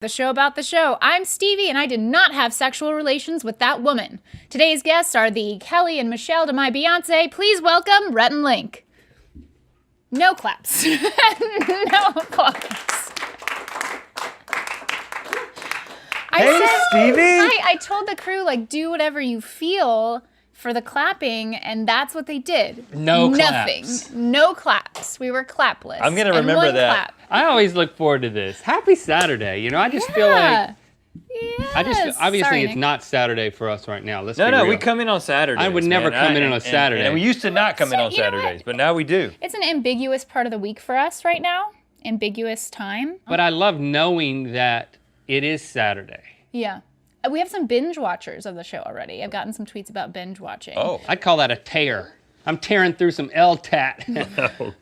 The show about the show. I'm Stevie, and I did not have sexual relations with that woman. Today's guests are the Kelly and Michelle to my Beyonce. Please welcome Rhett and Link. No claps. No applause. Stevie. I told the crew, like, do whatever you feel for the clapping, and that's what they did. Nothing. No claps. We were clapless. I'm gonna remember that. Clap. I always look forward to this. Happy Saturday. You know, I just feel like obviously Sorry, it's Nick. not Saturday for us right now. Let's be No, real. we come in on Saturdays. I would never come in on a Saturday. And we used to not come in on You know what? Saturdays, but now we do. It's an ambiguous part of the week for us right now. Ambiguous time. But I love knowing that it is Saturday. Yeah. We have some binge watchers of the show already. I've gotten some tweets about binge watching. Oh, I'd call that a tear. I'm tearing through some LTAT. no.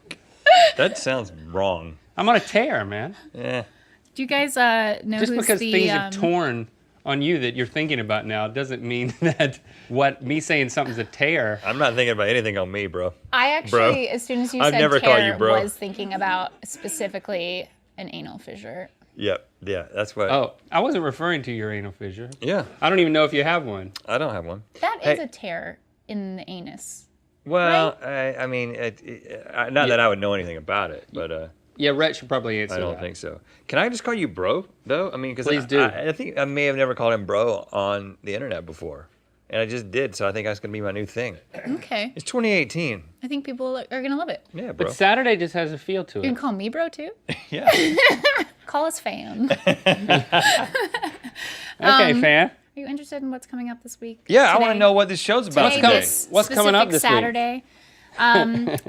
That sounds wrong. I'm on a tear, man. Eh. Do you guys know Just who's because the... things are torn on you that you're thinking about now doesn't mean that me saying something's a tear. I'm not thinking about anything on me, bro. I actually, as soon as you I've said never called you tear, bro. was thinking about specifically an anal fissure. Yep, yeah, that's what. Oh, I wasn't referring to your anal fissure. Yeah, I don't even know if you have one. I don't have one. That is Hey. a tear in the anus. Well, I mean, not that I would know anything about it, but Yeah, Rhett should probably answer I don't that. think so. Can I just call you bro, though? I mean, because Please do. I think I may have never called him bro on the internet before. And I just did, so I think that's going to be my new thing. Okay. It's 2018. I think people are going to love it. Yeah, bro. But Saturday just has a feel to You can it. call me bro, too. Yeah. Call us fan. Okay, fan. Are you interested in what's coming up this week? Yeah, I want to Today? know what this show's about Today, today. this What's coming up specific this week? Saturday.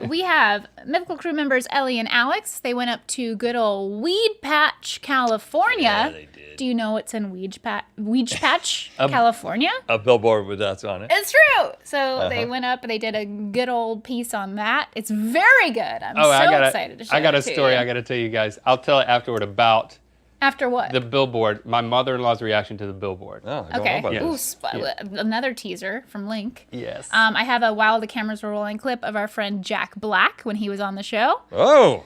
We have Mythical crew members Ellie and Alex. They went up to good old Weedpatch, California. Yeah, they did. Do you know what's in Weedpatch, California? A billboard with us on it. It's true. So they went up and they did a good old piece on that. It's very good. I'm so excited to share I got a it to story you. I got to tell you guys. I'll tell it afterward about After what? the billboard, my mother-in-law's reaction to the billboard. Oh, I don't Okay. know about Ooh, this. another teaser from Link. Yes. I have a while the cameras were rolling clip of our friend Jack Black when he was on the show. Oh,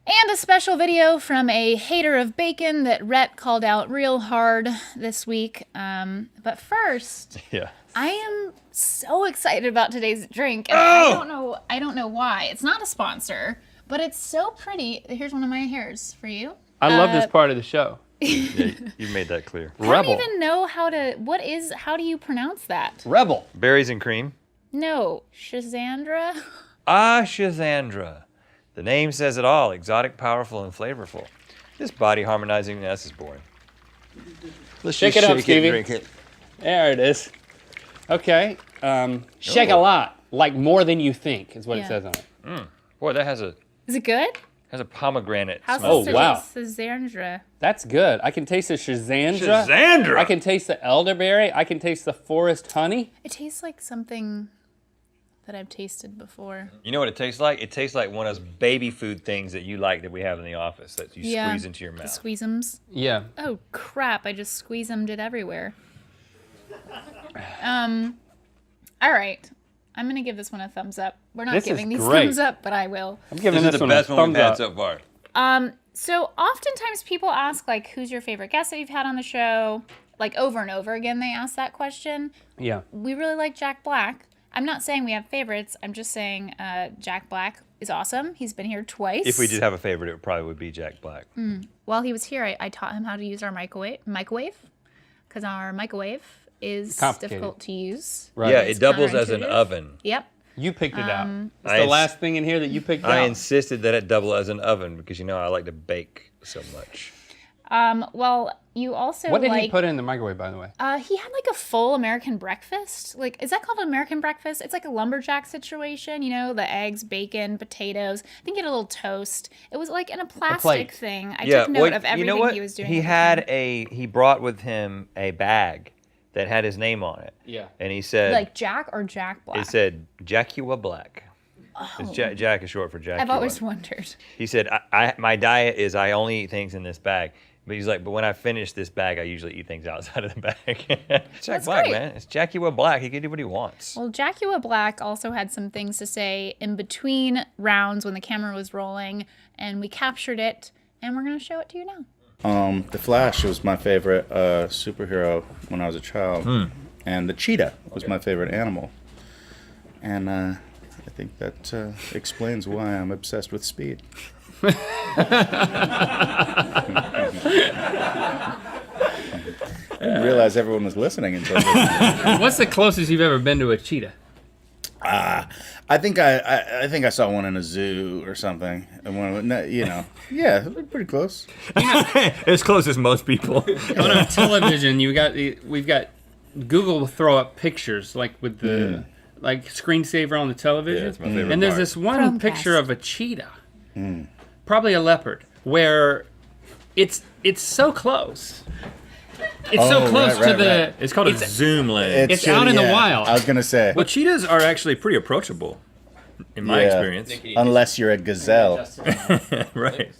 And a special video from a hater of bacon that Rhett called out real hard this week. But first, yeah. I am so excited about today's drink. And I don't know why. It's not a sponsor, but it's so pretty. Here's one of my hairs for you. I love this part of the show. Yeah, you made that clear. I don't even know how do you pronounce that? Rebel. Berries and cream. No, Shazandra? Ah, Shazandra. The name says it all. Exotic, powerful, and flavorful. This body harmonizing-ness is boring. Let's Shake just it up, shake Stevie. and drink it. There it is. Okay. Shake a lot. Like more than you think is what Yeah. it says on it. Boy, that has a Is it good? pomegranate How's smell. Oh, wow. Shazandra? That's good. I can taste the Shazandra. Shazandra! I can taste the elderberry. I can taste the forest honey. It tastes like something that I've tasted before. You know what it tastes like? It tastes like one of those baby food things that you like that we have in the office that you squeeze into your The mouth. squeezems. Yeah. Oh crap! I just squeezemed it everywhere. All right. I'm gonna give this one a thumbs up. We're not This is giving these great. thumbs up, but I will. I'm giving This this, is the one best a one we've thumbs had up. so far. So oftentimes people ask like, who's your favorite guest that you've had on the show? Like over and over again, they ask that question. Yeah. We really like Jack Black. I'm not saying we have favorites. I'm just saying Jack Black is awesome. He's been here twice. If we did have a favorite, it probably would be Jack Black. While he was here, I taught him how to use our microwave, because our microwave is Complicated. difficult to use. Right. Yeah, It's it doubles as an counterintuitive. oven. Yep. You picked it out. It's I the ins- last thing in here that you picked I out. insisted that it double as an oven because you know I like to bake so much. Well, you also What did like. he put in the microwave, by the way? He had like a full American breakfast. Like, is that called American breakfast? It's like a lumberjack situation, you know, the eggs, bacon, potatoes. I think he had a little toast. It was like in a plastic plate. thing. I took note of everything you know what? he was doing. He at the time. he brought with him a bag that had his name on it. Yeah. And he said, Like Jack or Jack Black? it said Jackua Black. It's Jack is short for Jack. I've always wondered. He said, my diet is I only eat things in this bag. But he's like, but when I finish this bag, I usually eat things outside of the bag. It's Jack That's Black, great. man. It's Jackua Black. He can do what he wants. Well, Jackua Black also had some things to say in between rounds when the camera was rolling, and we captured it, and we're going to show it to you now. The Flash was my favorite superhero when I was a child, and the cheetah was my favorite animal. And I think that explains why I'm obsessed with speed. I didn't realize everyone was listening until this. What's the closest you've ever been to a cheetah? I think I saw one in a zoo or something, and yeah, it looked pretty close. As close as most people. On our television, we've got Google will throw up pictures like with the like screensaver on the television. Yeah, it's my favorite and there's part. this one Chromecast. picture of a cheetah, probably a leopard, where it's so close. It's so close to the. right. It's called a zoom lens. It's out in the wild. I was gonna say, Well, cheetahs are actually pretty approachable, in my experience. unless you're a gazelle. Right.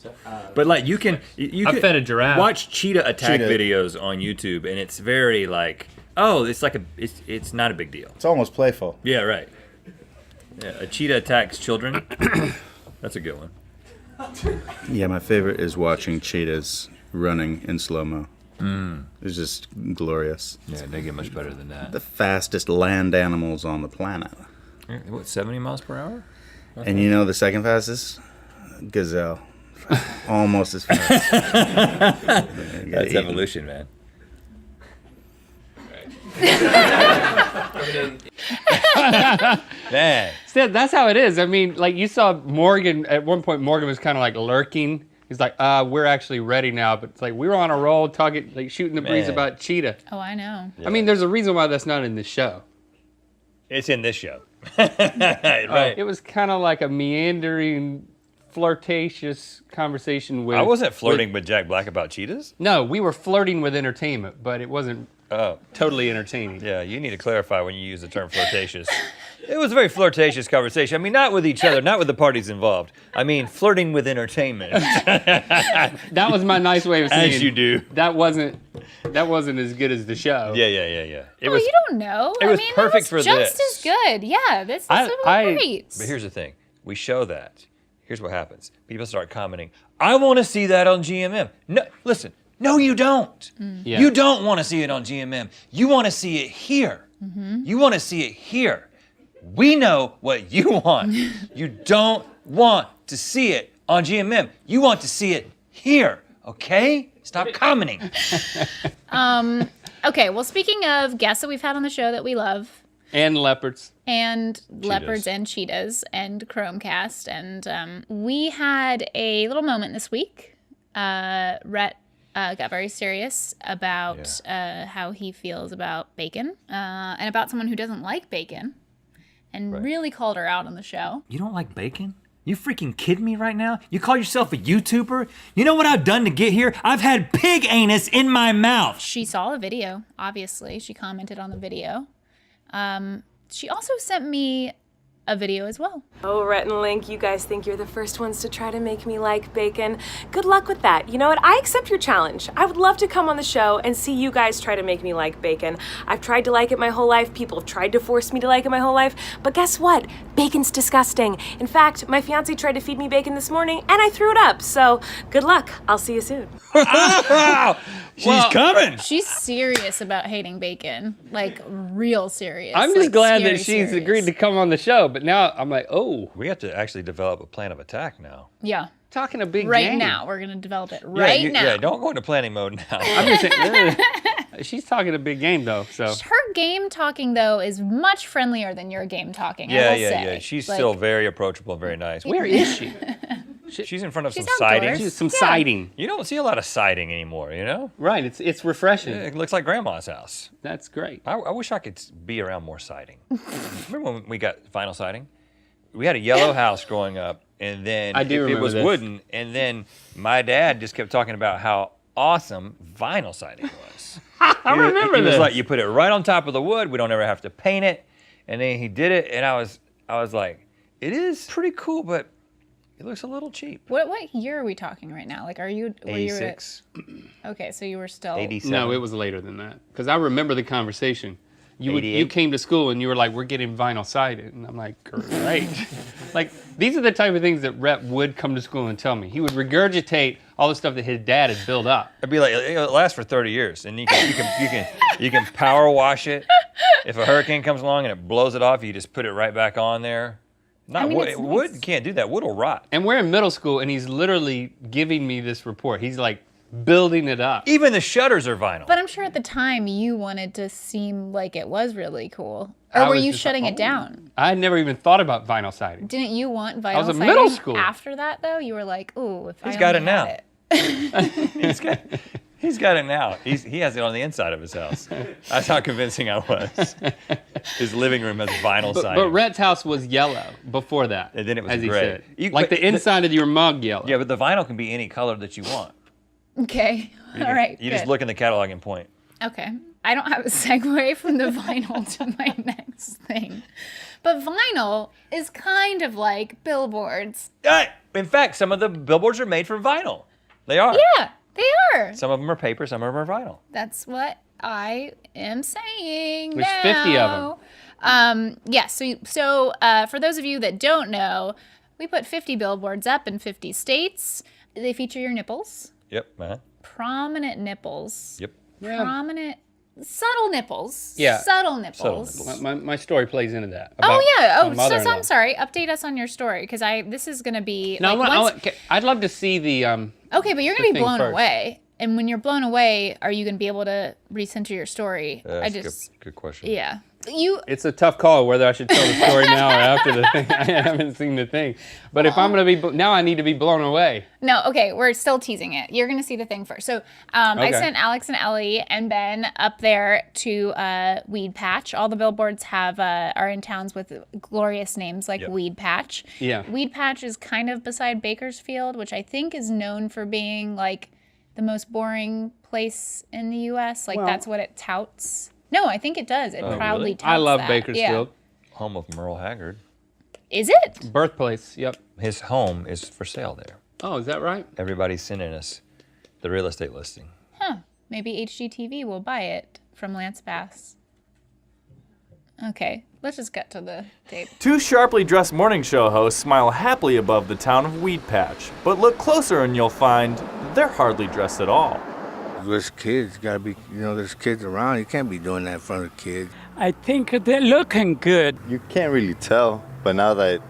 But like you can I've fed a giraffe. watch cheetah attack Cheetah. videos on YouTube, and it's very like, oh, it's like it's not a big deal. It's almost playful. Yeah, right. Yeah, a cheetah attacks children. That's a good one. Yeah, my favorite is watching cheetahs running in slow-mo. It's just glorious. Yeah, they get much better than that. The fastest land animals on the planet. What, 70 miles per hour? And you know the second fastest? Gazelle. Almost as fast. That's evolution, man. Man. That's how it is. I mean, like you saw Morgan at one point. Morgan was kind of like lurking. He's like, we're actually ready now. But it's like we were on a roll, talking, like shooting the breeze Man. about cheetah. Oh, I know. I mean, there's a reason why that's not in this show. It's in this show. Right. It was kind of like a meandering, flirtatious conversation with. I wasn't flirting with Jack Black about cheetahs. No, we were flirting with entertainment, but it wasn't Oh, totally entertaining. yeah, you need to clarify when you use the term flirtatious. It was a very flirtatious conversation. I mean, not with each other, not with the parties involved. I mean, flirting with entertainment. That was my nice way of saying. As you do. That wasn't as good as the show. Yeah. It was, you don't know. it was I mean, perfect it for was just this. as good. Yeah, this is great. But here's the thing. We show that. Here's what happens. People start commenting, I want to see that on GMM. No, listen. No, you don't. Yeah. You don't want to see it on GMM. You want to see it here. You want to see it here. We know what you want. You don't want to see it on GMM. You want to see it here, okay? Stop commenting. Okay, well, speaking of guests that we've had on the show that we love, And leopards. and leopards and cheetahs and Chromecast, and we had a little moment this week. Rhett got very serious about how he feels about bacon and about someone who doesn't like bacon, and really called her out on the show. You don't like bacon? You freaking kidding me right now? You call yourself a YouTuber? You know what I've done to get here? I've had pig anus in my mouth. She saw the video, obviously. She commented on the video. She also sent me a video as well. Oh, Rhett and Link, you guys think you're the first ones to try to make me like bacon. Good luck with that. You know what? I accept your challenge. I would love to come on the show and see you guys try to make me like bacon. I've tried to like it my whole life. People have tried to force me to like it my whole life. But guess what? Bacon's disgusting. In fact, my fiance tried to feed me bacon this morning and I threw it up. So good luck. I'll see you soon. She's coming. She's serious about hating bacon, like real serious. I'm just like, glad scary that she's serious. agreed to come on the show, but now I'm like, oh, We have to actually develop a plan of attack now. Yeah, talking a big right game. now we're gonna develop it right now. Yeah, don't go into planning mode now. I'm just saying, she's talking a big game though, so. Her game talking though is much friendlier than your game talking. I Yeah. will say. She's Like, still very approachable, very nice. Where is she? She's in front of She's some outdoors. sidings. She's some siding. You don't see a lot of siding anymore, you know? Right, it's refreshing. It looks like grandma's house. That's great. I wish I could be around more siding. Remember when we got vinyl siding? We had a yellow house growing up, and then I do it remember was this. wooden, and then my dad just kept talking about how awesome vinyl siding was. I remember It was this. like you put it right on top of the wood. We don't ever have to paint it. And then he did it, and I was like, it is pretty cool, but it looks a little cheap. What year are we talking right now? Like, were you at- 86, Okay, so you were still 87. No, it was later than that. Because I remember the conversation. you 88? came to school and you were like, we're getting vinyl sided. And I'm like, great. Like, these are the type of things that Rhett would come to school and tell me. He would regurgitate all the stuff that his dad had built up. I'd be like, it lasts for 30 years, and you can power wash it. If a hurricane comes along and it blows it off, you just put it right back on there. Not wood. Wood, you can't do that. Wood will rot. And we're in middle school, and he's literally giving me this report. He's like building it up. Even the shutters are vinyl. But I'm sure at the time you wanted to seem like it was really cool. Or were you shutting it down? I had never even thought about vinyl siding. Didn't you want vinyl I was in siding middle school. after that, though? You were like, ooh, if He's I got only it now. had it. He's got it now. He has it on the inside of his house. That's how convincing I was. His living room has vinyl siding. But Rhett's house was yellow before that. And then it was as he gray. said. You- Like but the inside of your mug yellow. Yeah, but the vinyl can be any color that you want. Okay. You All right. You just good. look in the catalog and point. Okay. I don't have a segue from the vinyl to my next thing. But vinyl is kind of like billboards. In fact, some of the billboards are made from vinyl. They are. Yeah, they are. Some of them are paper, some of them are vinyl. That's what I am saying. There's 50 of them. Yeah, so for those of you that don't know, we put 50 billboards up in 50 states. They feature your nipples. Yep, man. Prominent nipples. Yep. Yeah. Prominent, subtle nipples. Yeah. Subtle nipples. Subtle nipples. My story plays into that. Oh about yeah. Oh, my so mother-in-law. I'm sorry. Update us on your story because this is gonna be. No, like, I'd love to see the. Okay, but you're the gonna be thing blown first. away, and when you're blown away, are you gonna be able to recenter your story? That's a good question. Yeah. You. It's a tough call whether I should tell the story now or after the thing. I haven't seen the thing, but if I'm gonna be now, I need to be blown away. No, okay, we're still teasing it. You're gonna see the thing first. So I Okay. sent Alex and Ellie and Ben up there to Weedpatch. All the billboards are in towns with glorious names like Yep. Weedpatch. Yeah. Weedpatch is kind of beside Bakersfield, which I think is known for being like the most boring place in the U.S. Like Well- that's what it touts. No, I think it does. It proudly really? touts I love that. Bakersfield. Home of Merle Haggard. Yeah. Is it? Birthplace. Yep. His home is for sale there. Oh, is that right? Everybody's sending us the real estate listing. Huh. Maybe HGTV will buy it from Lance Bass. Okay, let's just get to the tape. Two sharply dressed morning show hosts smile happily above the town of Weedpatch, but look closer and you'll find they're hardly dressed at all. There's kids, gotta be, there's kids around. You can't be doing that in front of kids. I think they're looking good. You can't really tell, but now that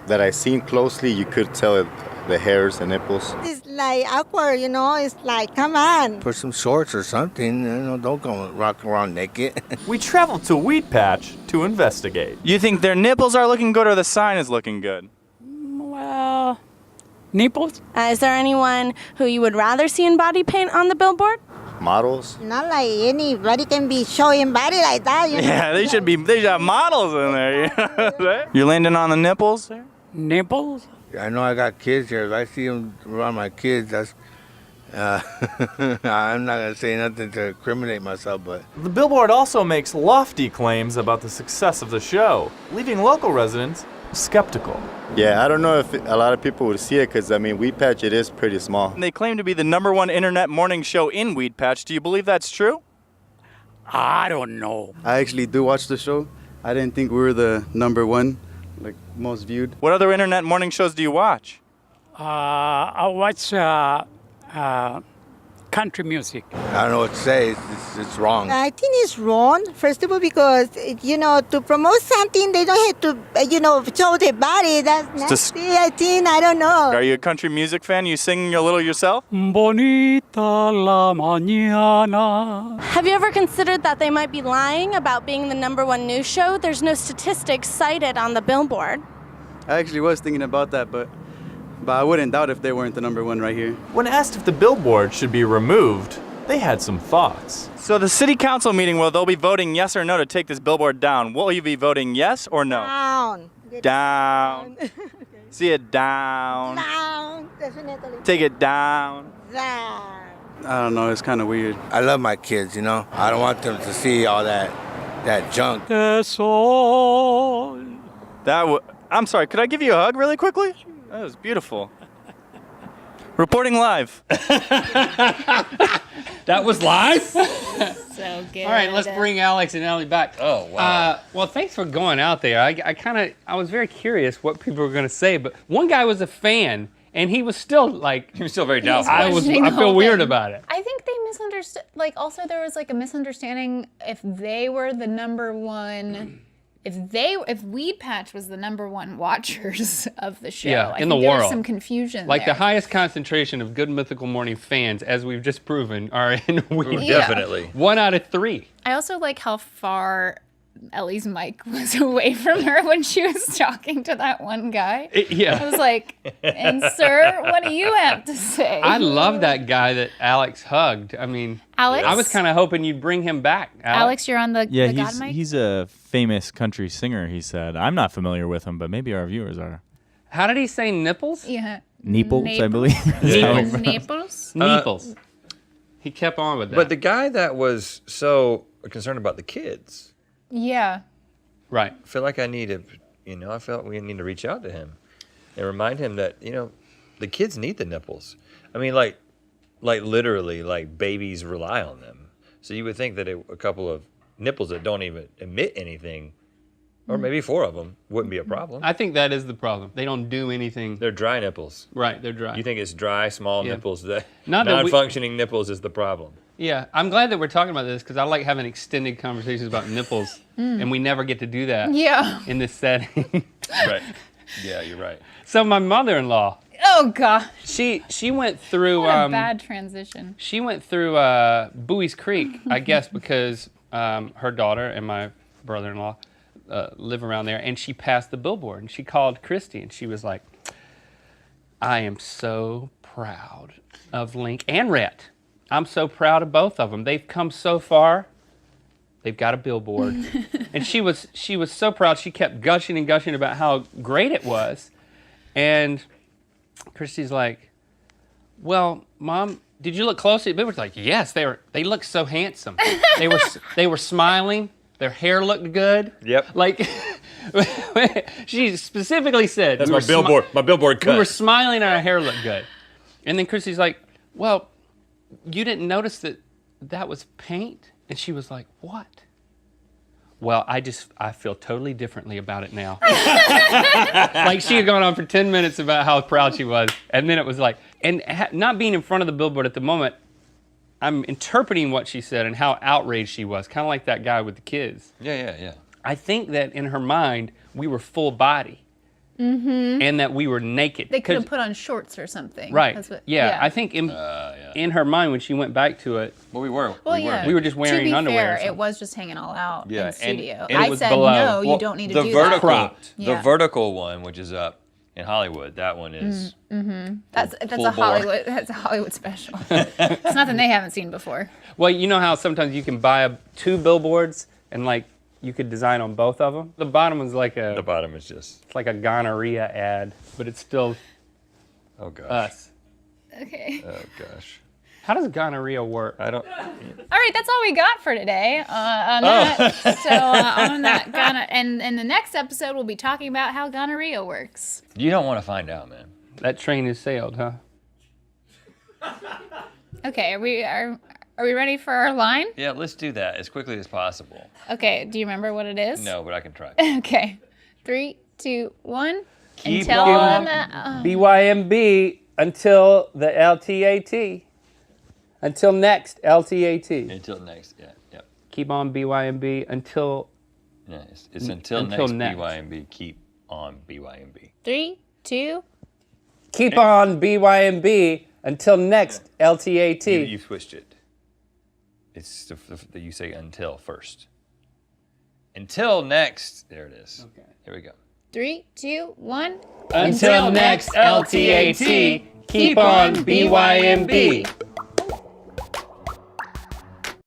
that I seen closely, you could tell the hairs, the nipples. It's like awkward, it's like, come on. Put some shorts or something, don't go rock around naked. We traveled to Weedpatch to investigate. You think their nipples are looking good or the sign is looking good? Well, nipples? Is there anyone who you would rather see in body paint on the billboard? Models? Not like anybody can be showing body like that, Yeah, they should have models in there. You're landing on the nipples? Nipples? I know I got kids here. If I see them around my kids, that's... I'm not gonna say nothing to incriminate myself, but... The billboard also makes lofty claims about the success of the show, leaving local residents skeptical. Yeah, I don't know if a lot of people would see it because, Weedpatch, it is pretty small. They claim to be the #1 internet morning show in Weedpatch. Do you believe that's true? I don't know. I actually do watch the show. I didn't think we were the #1, most viewed. What other internet morning shows do you watch? I watch country music. I don't know what to say. It's wrong. I think it's wrong, first of all, because, to promote something, they don't have to, show their body. That's nasty, I think. I don't know. Are you a country music fan? You sing a little yourself? Bonita la mañana. Have you ever considered that they might be lying about being the #1 news show? There's no statistics cited on the billboard. I actually was thinking about that, but I wouldn't doubt if they weren't the #1 right here. When asked if the billboard should be removed, they had some thoughts. So the city council meeting, they'll be voting yes or no to take this billboard down. Will you be voting yes or no? Down. Down. See it down. Down, definitely. Take it down. Down. I don't know, it's kind of weird. I love my kids, I don't want them to see all that junk. The soul. I'm sorry, could I give you a hug really quickly? That was beautiful. Reporting live. That was live? So good. All right, let's bring Alex and Ellie back. Oh, wow. Well, thanks for going out there. I was very curious what people were going to say, but one guy was a fan, and he was still like... He was still very doubtful. I feel weird about it. I think they misunderstood. Like, also there was like a misunderstanding if they were the number one. If Weedpatch was the number one watchers of the show, Yeah, I in think the there world. was some confusion Like there. the highest concentration of Good Mythical Morning fans, as we've just proven, are in Weed. Yeah. Definitely. 1 out of 3. I also like how far Ellie's mic was away from her when she was talking to that one guy. Yeah. I was like, and sir, what do you have to say? I love that guy that Alex hugged. I mean, Alex? I was kind of hoping you'd bring him back. Alex, you're on the Yeah, God mic? he's a famous country singer, he said. I'm not familiar with him, but maybe our viewers are. How did he say nipples? Yeah. Neeples, I believe. Naples? Neeples. He kept on with that. But the guy that was so concerned about the kids, Yeah. right. I feel like I felt we need to reach out to him and remind him that, the kids need the nipples. I mean, like literally, like babies rely on them. So you would think that a couple of nipples that don't even emit anything, or maybe 4 of them, wouldn't be a problem. I think that is the problem. They don't do anything. They're dry nipples. Right, they're dry. You think it's dry, small Yeah. nipples that Not that we- non-functioning nipples is the problem. Yeah, I'm glad that we're talking about this because I like having extended conversations about nipples, and we never get to do that Yeah. in this setting. Right. Yeah, you're right. So my mother-in-law, Oh, God. she went through What a bad transition. she went through Bowie's Creek, I guess, because her daughter and my brother-in-law live around there, and she passed the billboard, and she called Christy, and she was like, "I am so proud of Link and Rhett. I'm so proud of both of them. They've come so far. They've got a billboard." And she was so proud. She kept gushing and gushing about how great it was. And Christy's like, "Well, Mom, did you look closely?" They were like, "Yes, they looked so handsome. They were smiling. Their hair looked good." Yep. Like she specifically said, That's "We my were billboard. My billboard cut. We were smiling and our hair looked good." And then Christy's like, "Well, you didn't notice that was paint?" And she was like, "What?" "Well, I feel totally differently about it now." Like she had gone on for 10 minutes about how proud she was. And then it was like, not being in front of the billboard at the moment, I'm interpreting what she said and how outraged she was, kind of like that guy with the kids. Yeah. I think that in her mind, we were full body. Mm-hmm. And that we were naked. They could have put on shorts or something. Right. That's what, yeah, I think in her mind when she went back to it, well, we were. Well, we were just wearing to be underwear. fair, it was just hanging all out Yeah, in studio. and it I was said, below. no, you Well, don't need to the do vertical, that. The vertical one, which is up in Hollywood, that one is. That's full a bore. Hollywood. That's a Hollywood special. It's nothing they haven't seen before. Well, you know how sometimes you can buy 2 billboards and like you could design on both of them? The bottom is like The bottom is just. it's like a gonorrhea ad, but it's still Oh gosh. us. Okay. Oh gosh. How does gonorrhea work? I don't. All right, that's all we got for today. On that, and in the next episode, we'll be talking about how gonorrhea works. You don't want to find out, man. That train has sailed, huh? Okay, are we ready for our line? Yeah, let's do that as quickly as possible. Okay, do you remember what it is? No, but I can try. Okay, 3, 2, 1. Keep Until on the- BYMB until the LTAT. Until next LTAT. Until next, yeah. Keep on BYMB until. Yeah, it's until next BYMB. Keep on BYMB. 3, 2. Keep on BYMB until next LTAT. You switched it. It's the you say until first. Until next. There it is. Okay. Here we go. 3, 2, 1. Until next LTAT. Keep on BYMB.